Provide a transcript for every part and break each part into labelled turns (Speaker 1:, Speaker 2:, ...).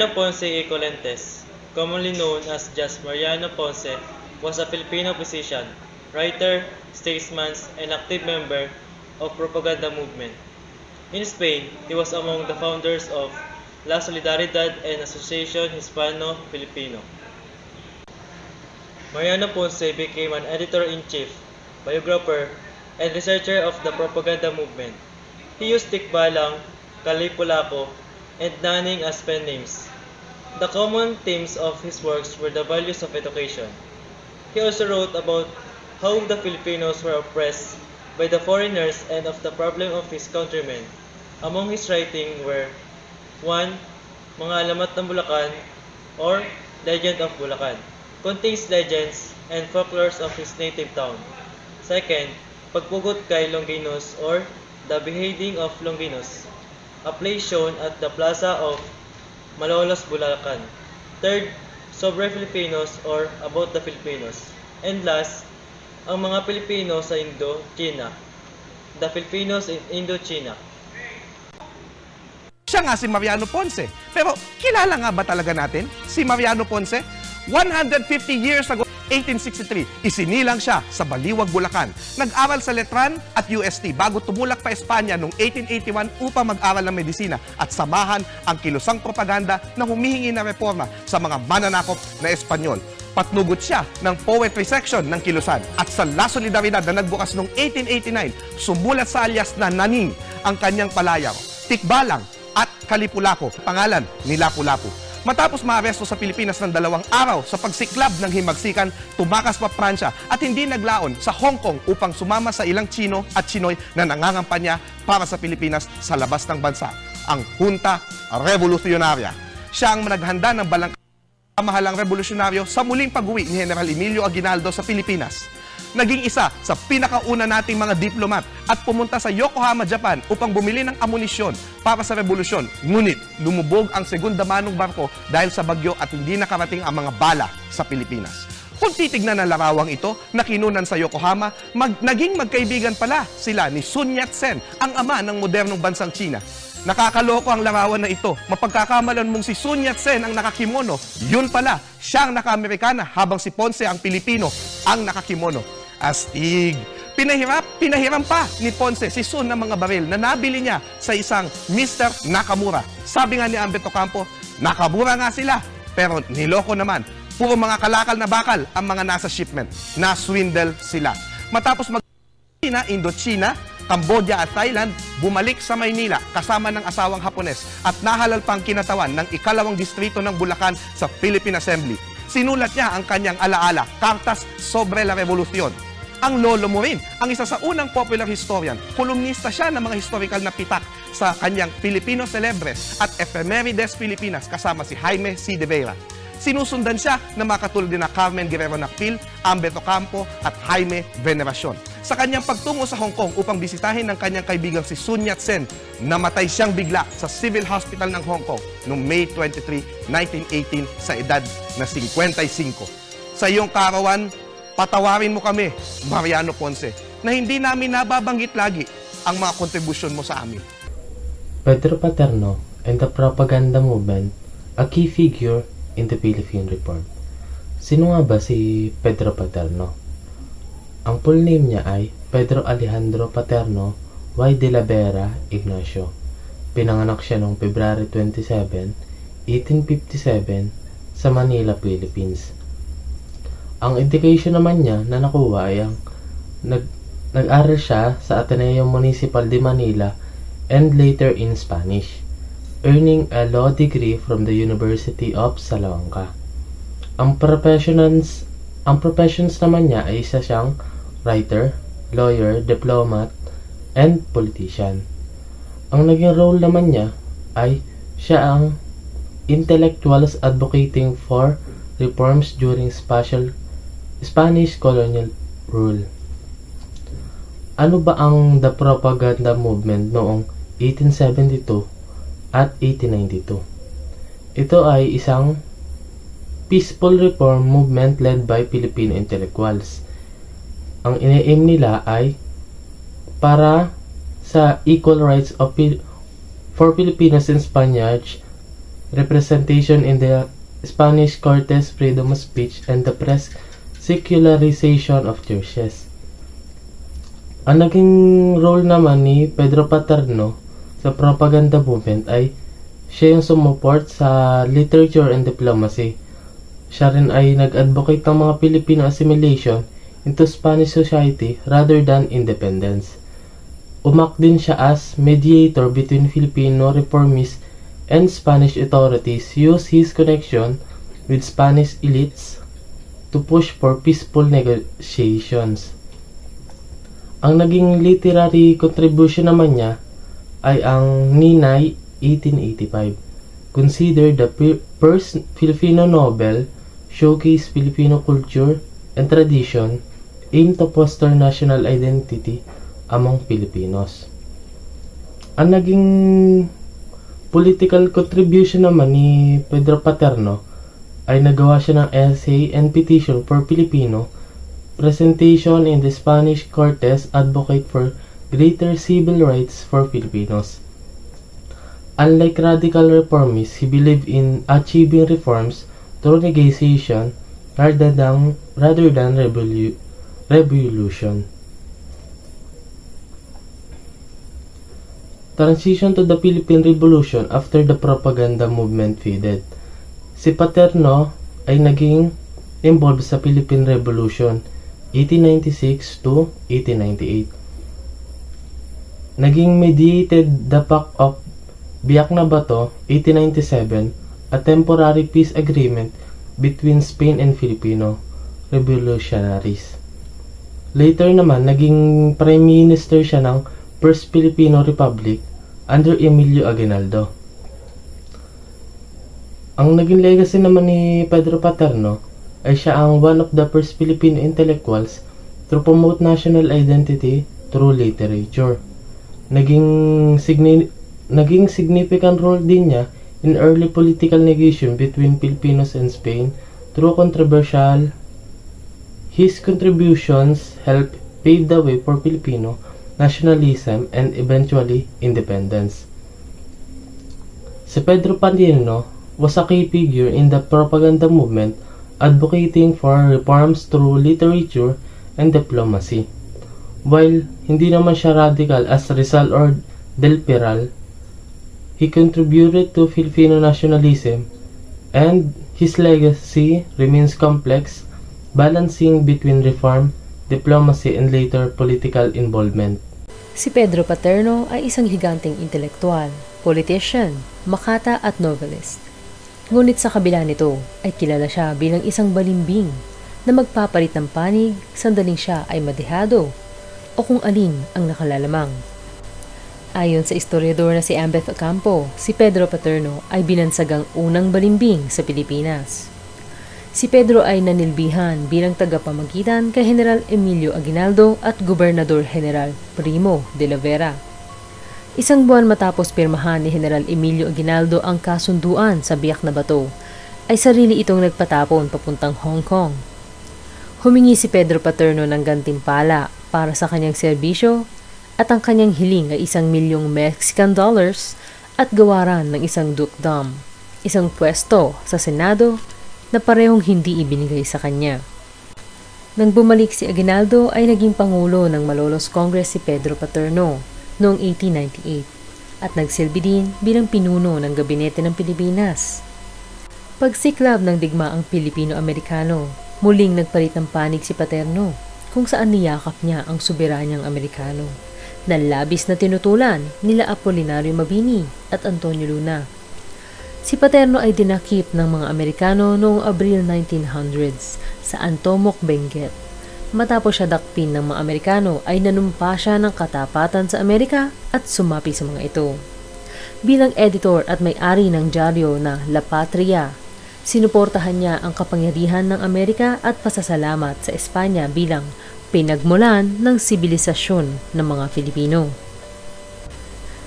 Speaker 1: Mariano Ponce y Colentes, commonly known as just Mariano Ponce, was a Filipino physician, writer, statesman, and active member of propaganda movement. In Spain, he was among the founders of La Solidaridad and Asociación Hispano-Filipino. Mariano Ponce became an editor-in-chief, biographer, and researcher of the propaganda movement. He used Tikbalang, Kalipulaco, and Naning as pen names. The common themes of his works were the values of education. He also wrote about how the Filipinos were oppressed by the foreigners and of the problem of his countrymen. Among his writing were 1. Mga Alamat ng Bulacan or Legend of Bulacan. Contains legends and folklores of his native town. 2. Pagpugot kay Longinos or The Beheading of Longinos, a play shown at the Plaza of Malolos, Bulacan. 3. Sobre Filipinos or About the Filipinos. And last, ang mga Pilipino sa Indo-China, The Filipinos in Indochina.
Speaker 2: Siya nga si Mariano Ponce. Pero kilala nga ba talaga natin si Mariano Ponce? 150 years ago, 1863, isinilang siya sa Baliwag, Bulacan. Nag-aral sa Letran at UST bago tumulak pa Espanya noong 1881 upang mag-aral ng medisina at samahan ang kilusang propaganda na humihingi na reforma sa mga mananakop na Espanyol. Patnugot siya ng poetry section ng Kilusan at sa La Solidaridad na nagbukas noong 1889, sumulat sa alias na Naning ang kanyang palayaw, Tikbalang at Kalipulaco, pangalan ni Lapu-Lapu. Matapos maaresto sa Pilipinas ng 2 araw sa pagsiklab ng himagsikan, tumakas pa Pransya at hindi naglaon sa Hong Kong upang sumama sa ilang Chino at Chinoy na nangangampanya para sa Pilipinas sa labas ng bansa, ang Junta Revolucionaria. Siya ang naghanda ng balang mahalang revolusyonaryo sa muling pag-uwi ni General Emilio Aguinaldo sa Pilipinas. Naging isa sa pinakauna nating mga diplomat at pumunta sa Yokohama, Japan upang bumili ng amunisyon para sa revolusyon. Ngunit lumubog ang segunda manong barko dahil sa bagyo at hindi nakarating ang mga bala sa Pilipinas. Kung titignan ang larawang ito na kinunan sa Yokohama, naging magkaibigan pala sila ni Sun Yat-sen, ang ama ng modernong bansang China. Nakakaloko ang larawan na ito. Mapagkakamalan mong si Sun Yat-sen ang nakakimono. Yun pala, siya ang naka-Amerikana habang si Ponce ang Pilipino ang nakakimono. Astig! Pinahiram pa ni Ponce si Sun ng mga baril na nabili niya sa isang Mr. Nakamura. Sabi nga ni Ambeto Campo, Nakamura nga sila, pero niloko naman. Puro mga kalakal na bakal ang mga nasa shipment. Na-swindle sila. Matapos Indochina, Cambodia at Thailand, bumalik sa Maynila kasama ng asawang Hapones at nahalal pang kinatawan ng ikalawang distrito ng Bulacan sa Philippine Assembly. Sinulat niya ang kanyang alaala, Cartas sobre la Revolución. Ang lolo mo rin, ang isa sa unang popular historian, kolumnista siya ng mga historical na pitak sa kanyang Filipino Celebres at Efemerides Pilipinas kasama si Jaime C. de Vera. Sinusundan siya ng mga katulad din na Carmen Guerrero Nakpil, Ambeto Campo at Jaime Veneracion. Sa kanyang pagtungo sa Hong Kong upang bisitahin ng kanyang kaibigang si Sun Yat-sen, namatay siyang bigla sa Civil Hospital ng Hong Kong noong May 23, 1918 sa edad na 55. Sa iyong kaarawan, patawarin mo kami, Mariano Ponce, na hindi namin nababanggit lagi ang mga kontribusyon mo sa amin.
Speaker 3: Pedro Paterno and the propaganda movement, a key figure in the Philippine Reform. Sino nga ba si Pedro Paterno? Ang full name niya ay Pedro Alejandro Paterno y de la Vera Ignacio. Pinanganak siya noong February 27, 1857 sa Manila, Philippines. Ang education naman niya na nakuha ay nag-aral siya sa Ateneo Municipal de Manila and later in Spanish, earning a law degree from the University of Salamanca. Ang professions naman niya ay isa siyang writer, lawyer, diplomat, and politician. Ang naging role naman niya ay siya ang intellectuals advocating for reforms during Spanish colonial rule. Ano ba ang the propaganda movement noong 1872 at 1892? Ito ay isang peaceful reform movement led by Filipino intellectuals. Ang ine-aim nila ay para sa equal rights for Filipinos and Spaniards representation in the Spanish Cortes, freedom of speech, and the press, secularization of churches. Ang naging role naman ni Pedro Paterno sa propaganda movement ay siya yung sumuport sa literature and diplomacy. Siya rin ay nag-advocate ng mga Filipino assimilation into Spanish society rather than independence. Umak din siya as mediator between Filipino reformists and Spanish authorities, use his connection with Spanish elites to push for peaceful negotiations. Ang naging literary contribution naman niya ay ang Ninay 1885, considered the first Filipino novel, showcase Filipino culture and tradition, aimed to foster national identity among Filipinos. Ang naging political contribution naman ni Pedro Paterno ay nagawa siya ng essay and petition for Filipino presentation in the Spanish Cortes, advocate for greater civil rights for Filipinos. Unlike radical reformists, he believed in achieving reforms through negotiation rather than revolution. Transition to the Philippine Revolution after the propaganda movement faded. Si Paterno ay naging involved sa Philippine Revolution 1896 to 1898. Naging mediated the Pact of Biak na Bato 1897, a temporary peace agreement between Spain and Filipino revolutionaries. Later naman, naging Prime Minister siya ng First Filipino Republic under Emilio Aguinaldo. Ang naging legacy naman ni Pedro Paterno ay siya ang one of the first Filipino intellectuals to promote national identity through literature. Naging significant role din niya in early political negotiation between Filipinos and Spain through controversial. His contributions helped pave the way for Filipino nationalism and eventually independence. Si Pedro Paterno was a key figure in the propaganda movement, advocating for reforms through literature and diplomacy. While hindi naman siya radical as Rizal or Del Peral, he contributed to Filipino nationalism, and his legacy remains complex, balancing between reform, diplomacy, and later political involvement.
Speaker 4: Si Pedro Paterno ay isang higanteng intelektual, politician, makata at novelist. Ngunit sa kabila nito ay kilala siya bilang isang balimbing na magpapalit ng panig sandaling siya ay madehado o kung alin ang nakalalamang. Ayon sa historiador na si Ambeth Ocampo, si Pedro Paterno ay binansagang unang balimbing sa Pilipinas. Si Pedro ay nanilbihan bilang tagapamagitan kay General Emilio Aguinaldo at Gobernador General Primo de la Vera. Isang buwan matapos pirmahan ni General Emilio Aguinaldo ang kasunduan sa Biak na Bato, ay sarili itong nagpatapon papuntang Hong Kong. Humingi si Pedro Paterno ng gantimpala para sa kanyang serbisyo at ang kanyang hiling ay 1 milyong Mexican dollars at gawaran ng isang dukedom, isang pwesto sa Senado na parehong hindi ibinigay sa kanya. Nang bumalik si Aguinaldo ay naging pangulo ng Malolos Congress si Pedro Paterno noong 1898 at nagsilbi din bilang pinuno ng gabinete ng Pilipinas. Pagsiklab ng digmaang Pilipino-Amerikano, muling nagpalit ng panig si Paterno kung saan niyakap niya ang soberanyang Amerikano na labis na tinutulan nila Apolinario Mabini at Antonio Luna. Si Paterno ay dinakip ng mga Amerikano noong Abril 1900s sa Antomok, Benguet. Matapos siya dakpin ng mga Amerikano ay nanumpa siya ng katapatan sa Amerika at sumapi sa mga ito. Bilang editor at may-ari ng dyaryo na La Patria, sinuportahan niya ang kapangyarihan ng Amerika at pasasalamat sa Espanya bilang pinagmulan ng sibilisasyon ng mga Filipino.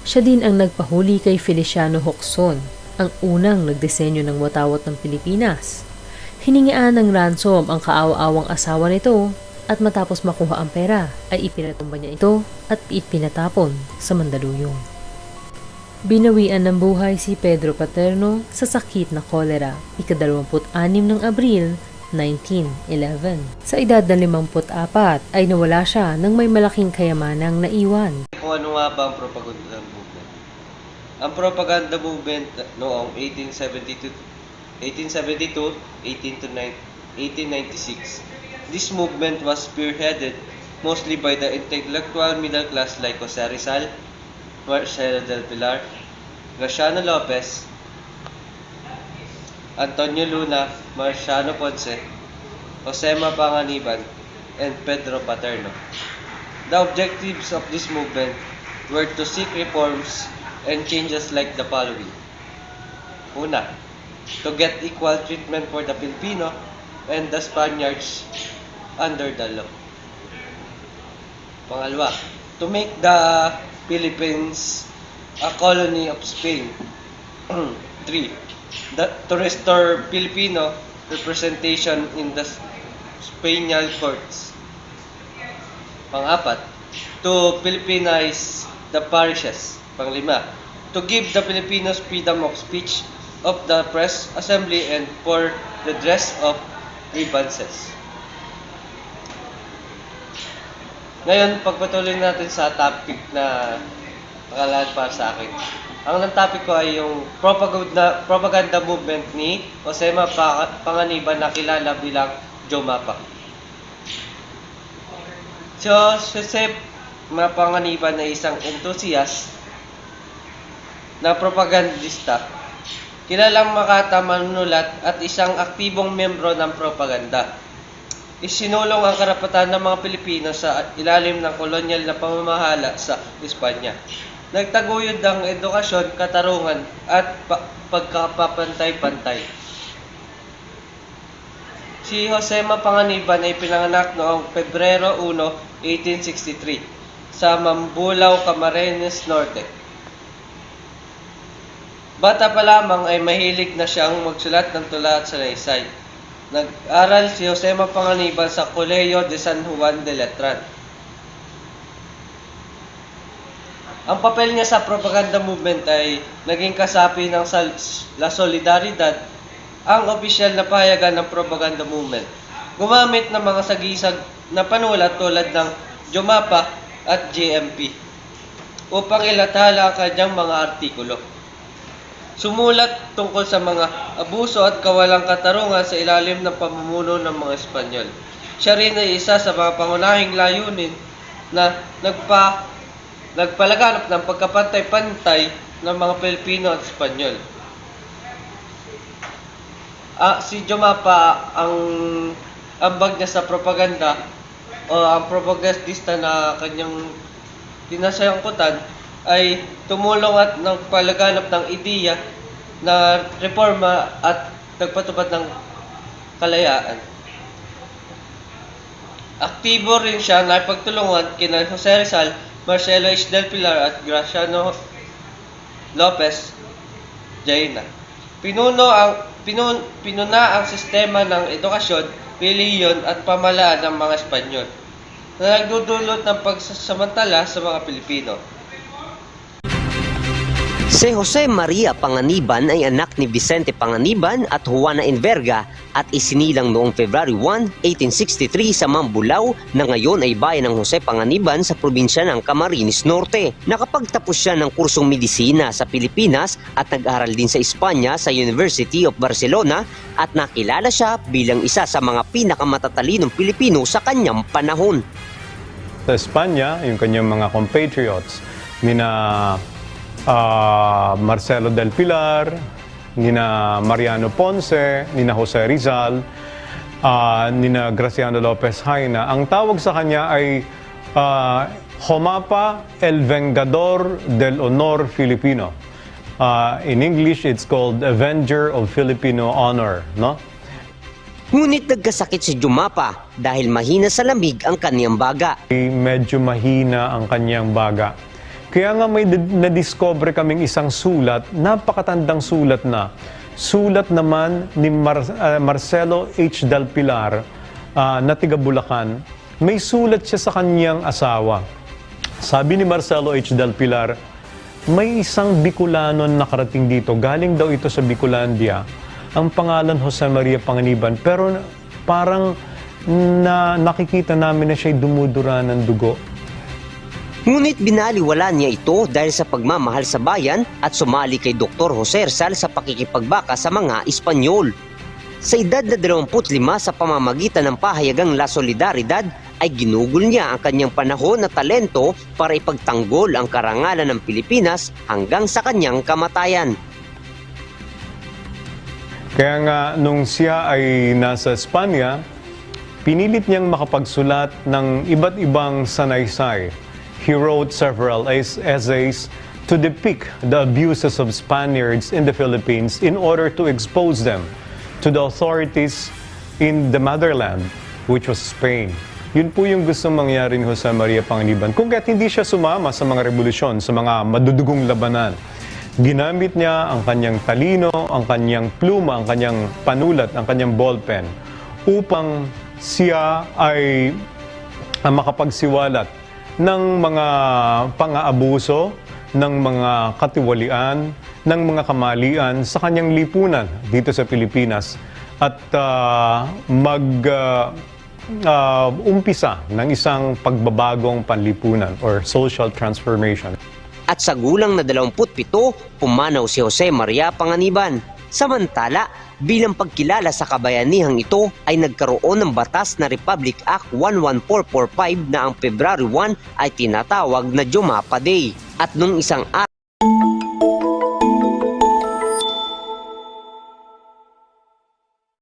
Speaker 4: Siya din ang nagpahuli kay Feliciano Hoxon, ang unang nagdisenyo ng watawat ng Pilipinas. Hiningian ng ransom ang kaawa-awang asawa nito at matapos makuha ang pera ay ipinatumba niya ito at ipinatapon sa Mandaluyong. Binawian ng buhay si Pedro Paterno sa sakit na kolera, ika-26 ng Abril, 1911. Sa edad na 54 ay nawala siya nang may malaking kayamanang naiwan.
Speaker 5: Kung ano nga ba ang propaganda movement? Ang propaganda movement noong 1872, 1896. This movement was spearheaded mostly by the intellectual middle class like Jose Rizal, Marcelo del Pilar, Graciano Lopez, Antonio Luna, Marciano Ponce, Josema Panganiban, and Pedro Paterno. The objectives of this movement were to seek reforms and changes like the following. Una, to get equal treatment for the Filipino and the Spaniards under the law. Pangalawa, to make the Philippines a colony of Spain. 3. To restore Filipino representation in the Spanish courts. Pang-apat, to Philippinize the parishes. Pang-lima, to give the Filipinos freedom of speech, of the press, assembly, and for redress of grievances. Ngayon, pagpatuloy natin sa topic na nakalaan para sa akin. Ang topic ko ay yung propaganda movement ni Josema Panganiban na kilala bilang Jomapa. Si Josep Panganiban ay isang enthusiast na propagandista, kilalang makata, manunulat at isang aktibong membro ng propaganda. Isinulong ang karapatan ng mga Pilipino sa ilalim ng kolonyal na pamamahala sa Espanya. Nagtaguyod ang edukasyon, katarungan at pagkapapantay-pantay. Si Josema Panganiban ay pinanganak noong Pebrero 1, 1863 sa Mambulao, Camarines Norte. Bata pa lamang ay mahilig na siyang magsulat ng tula at salaysay. Nag-aral si Josema Panganiban sa Colegio de San Juan de Letran. Ang papel niya sa propaganda movement ay naging kasapi ng La Solidaridad, ang opisyal na pahayagan ng propaganda movement. Gumamit ng mga sagisag na panulat tulad ng Jomapa at JMP upang ilathala ang kanyang mga artikulo. Sumulat tungkol sa mga abuso at kawalang katarungan sa ilalim ng pamumuno ng mga Espanyol. Siya rin ay isa sa mga pangunahing layunin na nagpalaganap ng pagkapantay-pantay ng mga Pilipino at Espanyol. Si Jomapa, ang ambag niya sa propaganda o ang propagandista na kanyang pinasayangkutan ay tumulong at nagpalaganap ng ideya na reforma at nagpatupad ng kalayaan. Aktibo rin siya na ipagtulungan kina Jose Rizal, Marcelo H. del Pilar at Graciano Lopez Jaena. Pinuna ang sistema ng edukasyon, relihiyon at pamahalaan ng mga Espanyol na nagdudulot ng pagsasamantala sa mga Pilipino.
Speaker 6: Si Jose Maria Panganiban ay anak ni Vicente Panganiban at Juana Enverga at isinilang noong February 1, 1863 sa Mambulao na ngayon ay bayan ng Jose Panganiban sa probinsya ng Camarines Norte. Nakapagtapos siya ng kursong medisina sa Pilipinas at nag-aral din sa Espanya sa University of Barcelona at nakilala siya bilang isa sa mga pinakamatatalino Pilipino sa kanyang panahon.
Speaker 7: Sa Espanya, yung kanyang mga compatriots, Marcelo del Pilar, nina Mariano Ponce, nina Jose Rizal, nina Graciano Lopez Jaena. Ang tawag sa kanya ay Jomapa, el Vengador del Honor Filipino. In English, it's called Avenger of Filipino Honor, no?
Speaker 6: Ngunit nagkasakit si Jomapa dahil mahina sa lamig ang kanyang baga.
Speaker 7: Medyo mahina ang kanyang baga. Kaya nga may na-discover kaming isang sulat, napakatandang sulat na. Sulat naman ni Marcelo H. del Pilar na tiga Bulacan. May sulat siya sa kanyang asawa. Sabi ni Marcelo H. del Pilar, may isang Bicolanon nakarating dito. Galing daw ito sa Bicolandia. Ang pangalan Jose Maria Panganiban. Pero parang nakikita namin na siya'y dumudura ng dugo.
Speaker 6: Ngunit binaliwala niya ito dahil sa pagmamahal sa bayan at sumali kay Dr. Jose Rizal sa pakikipagbaka sa mga Espanyol. Sa edad na 25 sa pamamagitan ng pahayagang La Solidaridad ay ginugol niya ang kanyang panahon na talento para ipagtanggol ang karangalan ng Pilipinas hanggang sa kanyang kamatayan.
Speaker 7: Kaya nga nung siya ay nasa Espanya, pinilit niyang makapagsulat ng iba't ibang sanaysay. He wrote several essays to depict the abuses of Spaniards in the Philippines in order to expose them to the authorities in the motherland, which was Spain. Yun po yung gusto mangyari ni Jose Maria Panganiban. Kung kaya't hindi siya sumama sa mga revolusyon, sa mga madudugong labanan, ginamit niya ang kanyang talino, ang kanyang pluma, ang kanyang panulat, ang kanyang ballpen upang siya ay makapagsiwalat ng mga pang-aabuso, ng mga katiwalian, ng mga kamalian sa kanyang lipunan dito sa Pilipinas at umpisa ng isang pagbabagong panlipunan or social transformation.
Speaker 6: At sa gulang na 27, pumanaw si Jose Maria Panganiban. Samantala, bilang pagkilala sa kabayanihang ito ay nagkaroon ng batas na Republic Act 11445 na ang February 1 ay tinatawag na Jumapa Day. At nung isang